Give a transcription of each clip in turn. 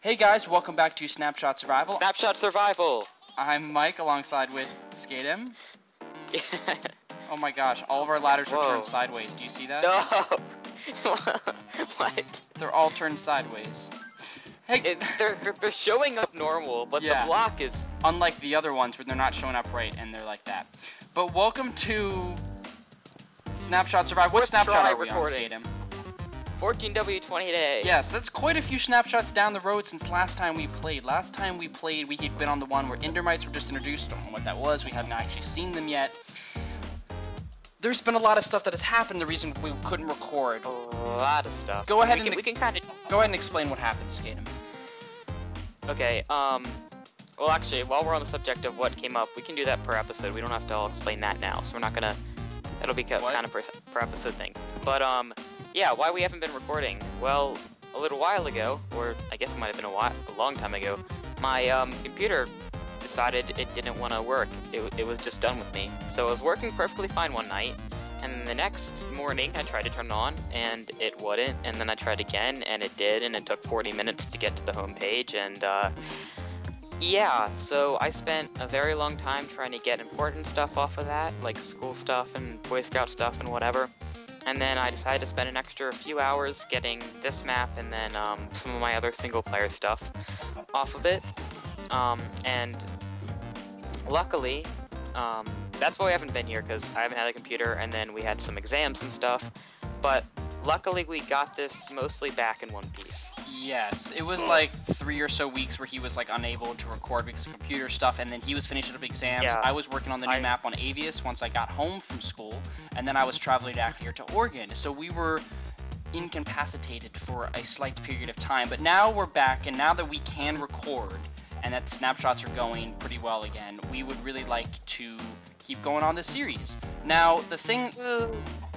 Hey guys, welcome back to Snapshot Survival. Snapshot Survival! I'm Mike alongside with Skatem. Yeah. Oh my gosh, all of our ladders are Whoa. turned sideways. Do you see that? No! What? They're all turned sideways. Hey! They're showing up normal, but Yeah. the block is... Unlike the other ones where they're not showing up right and they're like that. But welcome to Snapshot Survival. What snapshot are we on, Skatem? 14W20 Yes, that's quite a few snapshots down the road since last time we played. Last time we played, we had been on the one where Endermites were just introduced. Don't know what that was. We haven't actually seen them yet. There's been a lot of stuff that has happened. The reason we couldn't record. A lot of stuff. Go ahead we can kind of... Go ahead and explain what happened, Skatem. Okay, well actually, while we're on the subject of what came up, we can do that per episode. We don't have to all explain that now, so we're not gonna... That'll be kind of per episode thing. But, yeah, why we haven't been recording? Well, a little while ago, or I guess it might have been a long time ago, my computer decided it didn't want to work. It was just done with me. So it was working perfectly fine one night, and the next morning I tried to turn it on, and it wouldn't, and then I tried again, and it did, and it took 40 minutes to get to the home page, and yeah, so I spent a very long time trying to get important stuff off of that, like school stuff and Boy Scout stuff and whatever. And then I decided to spend an extra few hours getting this map and then some of my other single-player stuff off of it. And luckily, that's why we haven't been here, because I haven't had a computer, and then we had some exams and stuff. But luckily, we got this mostly back in one piece. Yes, it was like 3 or so weeks where he was like unable to record because of computer stuff, and then he was finishing up exams. Yeah. I was working on the new map on Avius once I got home from school, and then I was traveling back here to Oregon. So we were incapacitated for a slight period of time, but now we're back, and now that we can record and that snapshots are going pretty well again, we would really like to keep going on this series. Now, the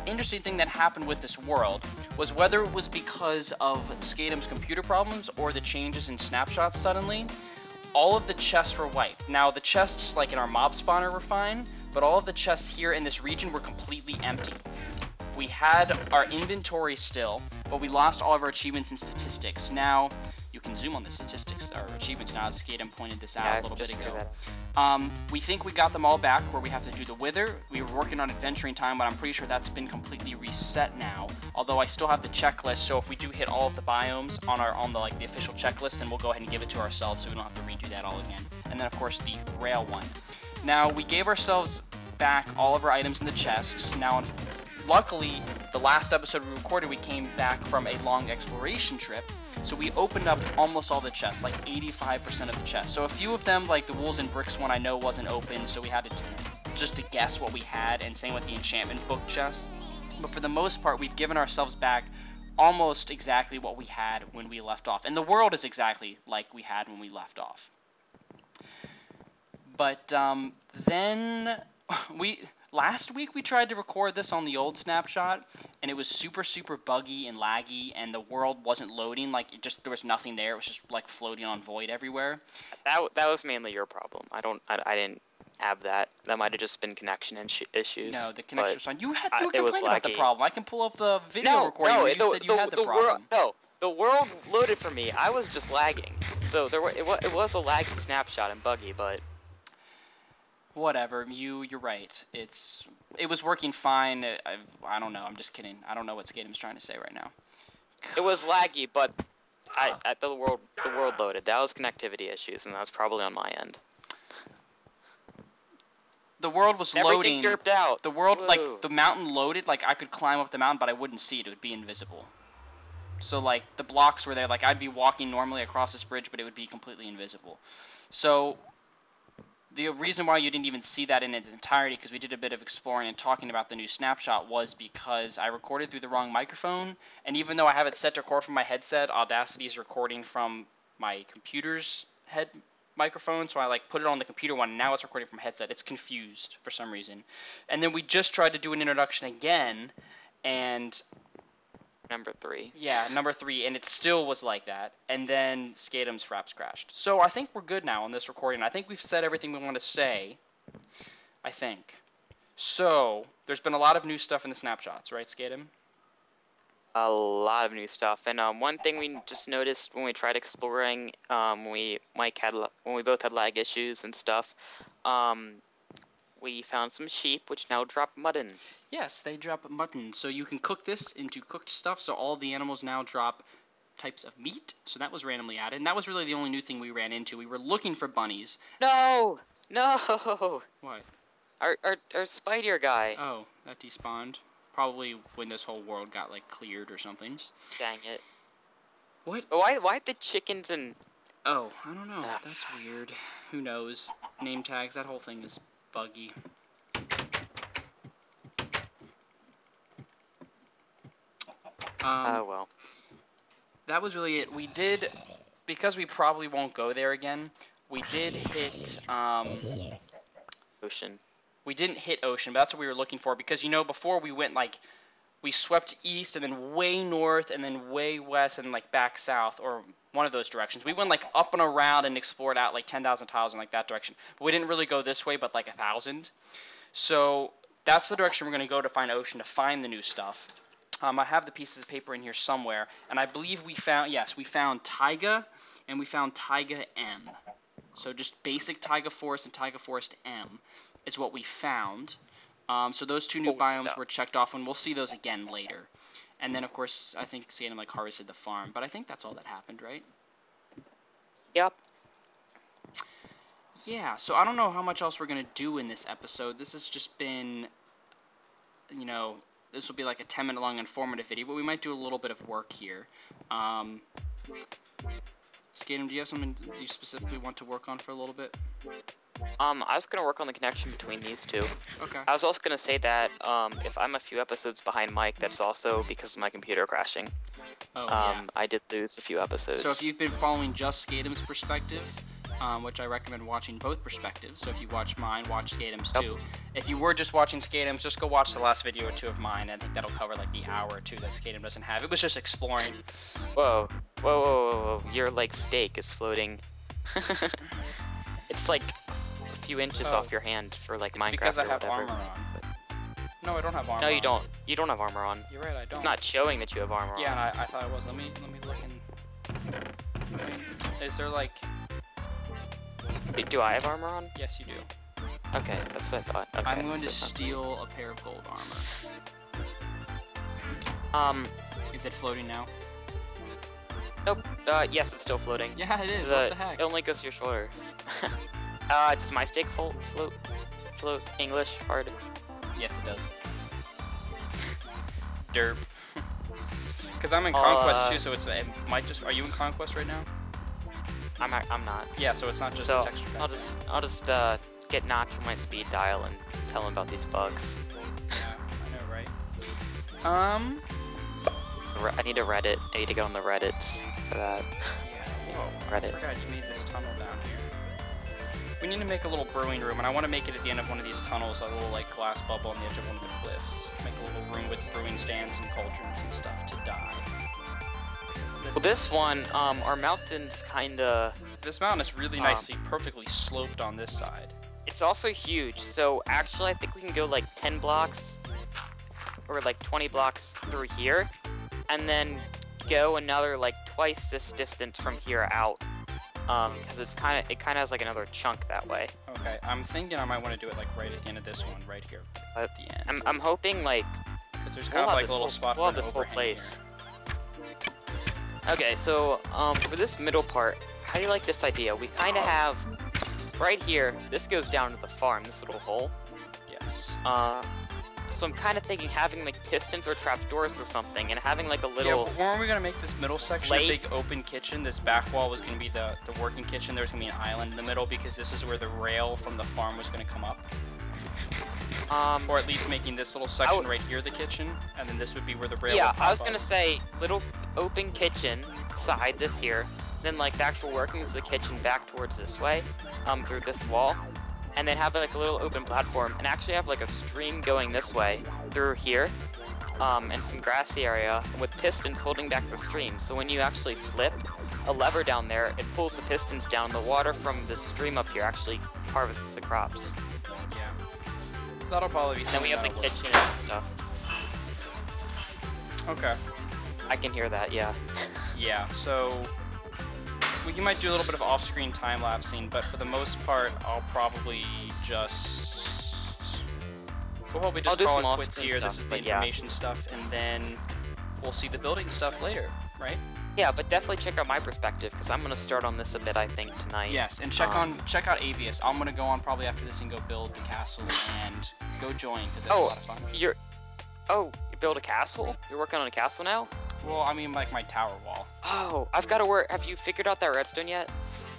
interesting thing that happened with this world was whether it was because of Skatem's computer problems or the changes in snapshots suddenly, all of the chests were wiped. Now, the chests like in our mob spawner were fine, but all of the chests here in this region were completely empty. We had our inventory still, but we lost all of our achievements and statistics. Now, you can zoom on the statistics, our achievements now, as Skatem pointed this out a little bit ago. We think we got them all back where we have to do the wither. We were working on adventuring time, but I'm pretty sure that's been completely reset now. Although I still have the checklist, so if we do hit all of the biomes on the official checklist, then we'll go ahead and give it to ourselves so we don't have to redo that all again. And then of course the rail one. Now we gave ourselves back all of our items in the chests. Now luckily, the last episode we recorded, we came back from a long exploration trip. So we opened up almost all the chests, like 85% of the chests. So a few of them, like the Wolves and Bricks one, I know wasn't open, so we had to just to guess what we had, and same with the enchantment book chest. But for the most part, we've given ourselves back almost exactly what we had when we left off. And the world is exactly like we had when we left off. But then last week we tried to record this on the old snapshot, and it was super buggy and laggy, and the world wasn't loading. Like there was nothing there. It was just like floating on void everywhere. That was mainly your problem. I didn't have that. That might have just been connection issues. No, the connection was fine. You were it was complaining about the laggy. problem. I can pull up the video recording where you said you had the problem. The world loaded for me. I was just lagging. So it was a laggy snapshot and buggy, but. Whatever, you're right. It was working fine. I don't know. I'm just kidding. I don't know what Skatem's trying to say right now. It was laggy, but the world loaded. That was connectivity issues, and that was probably on my end. The world was Everything loading. Derped out. The world, Whoa. like the mountain loaded. Like I could climb up the mountain, but I wouldn't see it. It would be invisible. So like the blocks were there. Like I'd be walking normally across this bridge, but it would be completely invisible. So. The reason why you didn't even see that in its entirety, because we did a bit of exploring and talking about the new snapshot, was because I recorded through the wrong microphone, and even though I have it set to record from my headset, Audacity is recording from my computer's head microphone, so I like put it on the computer one, and now it's recording from headset. It's confused for some reason. And then we just tried to do an introduction again, and Number 3. Yeah, number 3, and it still was like that. And then Skatem's fraps crashed. So I think we're good now on this recording. I think we've said everything we want to say. I think. So, there's been a lot of new stuff in the snapshots, right, Skatem? A lot of new stuff, and one thing we just noticed when we tried exploring, when we both had lag issues and stuff, we found some sheep which now drop mutton. Yes, they drop mutton, so you can cook this into cooked stuff. So all the animals now drop types of meat. So that was randomly added, and that was really the only new thing we ran into. We were looking for bunnies. No, no. What? Our spider guy. Oh, that despawned. Probably when this whole world got, like, cleared or something. Dang it. What? Why the chickens and... Oh, I don't know. That's weird. Who knows? Name tags, that whole thing is buggy. Oh, well. That was really it. We did, because we probably won't go there again, we did hit, Ocean. We didn't hit ocean, but that's what we were looking for, because, you know, before we went, like, we swept east and then way north and then way west and, like, back south, or one of those directions. We went, like, up and around and explored out, like, 10,000 tiles in, like, that direction. But we didn't really go this way, but, like, 1,000. So that's the direction we're going to go to find ocean, to find the new stuff. I have the pieces of paper in here somewhere, and I believe we found, yes, we found taiga, and we found taiga M. So just basic taiga forest and taiga forest M is what we found. So those two new biomes were checked off, and we'll see those again later. And then, of course, I think Skatem, like, harvested the farm. But I think that's all that happened, right? Yep. Yeah, so I don't know how much else we're going to do in this episode. This has just been, you know, this will be like a 10-minute long informative video, but we might do a little bit of work here. Skatem, do you have something you specifically want to work on for a little bit? I was gonna work on the connection between these two. Okay. I was also gonna say that, if I'm a few episodes behind Mike, that's also because of my computer crashing. Oh, yeah. I did lose a few episodes. So if you've been following just Skatem's perspective, which I recommend watching both perspectives, so if you watch mine, watch Skatem's too. If you were just watching Skatem's, just go watch the last video or two of mine. I think that'll cover, like, the hour or two that Skatem doesn't have. It was just exploring. Whoa. Whoa, whoa, whoa, whoa. Your, like, steak is floating. It's, like, a few inches off your hand for, like, Minecraft because I or have whatever. armor on. No, I don't have armor on. No, you don't. You don't have armor on. You're right, I don't. It's not showing that you have armor on. Yeah, and I thought it was. Let me look in. I mean, is there, like... Wait, do I have armor on? Yes, you do. Okay, that's what I thought. Okay, I'm going to steal a pair of gold armor. Is it floating now? Nope. Yes, it's still floating. Yeah, it is. What the heck? It only goes to your shoulders. Does my steak float? English hard? Yes, it does. Derp. Because I'm in Conquest too, so it might just. Are you in Conquest right now? I'm not. Yeah, so it's not just a texture pack. I'll just get Notch on my speed dial and tell him about these bugs. Yeah, I know, right? I need a Reddit. I need to go on the Reddits for that. Yeah. Whoa, Reddit. I forgot you made this tunnel down here. We need to make a little brewing room, and I want to make it at the end of one of these tunnels, a little, like, glass bubble on the edge of one of the cliffs. Make a little room with brewing stands and cauldrons and stuff to dye. Well, this one, our mountain's kinda... This mountain is really nicely, perfectly sloped on this side. It's also huge, so actually I think we can go like 10 blocks, or like 20 blocks through here, and then go another like twice this distance from here out, because it kind of has like another chunk that way. Okay, I'm thinking I might want to do it like right at the end of this one, right here, at the end. I'm hoping like... Because there's kind of like a little spot for this whole place. Okay, so for this middle part, how do you like this idea? We kind of have, right here, this goes down to the farm, this little hole. Yes. So I'm kind of thinking having like pistons or trapdoors or something, and having like a little... Yeah, weren't we going to make this middle section a big open kitchen? This back wall was going to be the working kitchen. There's going to be an island in the middle because this is where the rail from the farm was going to come up. Or at least making this little section right here the kitchen, and then this would be where the rail would pop I was going up. to say little open kitchen side this here, then like the actual workings of the kitchen back towards this way, through this wall, and then have like a little open platform, and actually have like a stream going this way through here, and some grassy area with pistons holding back the stream. So when you actually flip a lever down there, it pulls the pistons down. The water from the stream up here actually harvests the crops. Yeah. That'll probably be And then we something have the kitchen and stuff. Okay. I can hear that, yeah. Yeah, so we might do a little bit of off-screen time-lapsing, but for the most part, I'll probably just... We'll probably just call it quits here. This is the information stuff, and then we'll see the building stuff later, right? Yeah, but definitely check out my perspective, because I'm going to start on this a bit, I think, tonight. Yes, and check out Avius. I'm going to go on probably after this and go build the castle and go join, because that's a lot of fun. You build a castle? You're working on a castle now? Well, I mean, like my tower wall. Oh, I've got to work. Have you figured out that redstone yet?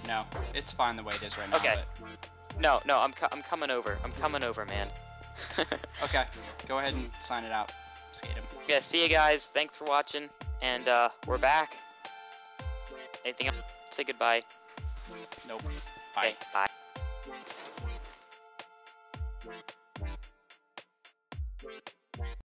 No, it's fine the way it is right now. Okay. But... No, I'm coming over. I'm coming over, man. Okay, go ahead and sign it out. Skatem. Yeah, see you guys. Thanks for watching, and we're back. Anything else? Say goodbye. Nope. Bye. Okay, bye.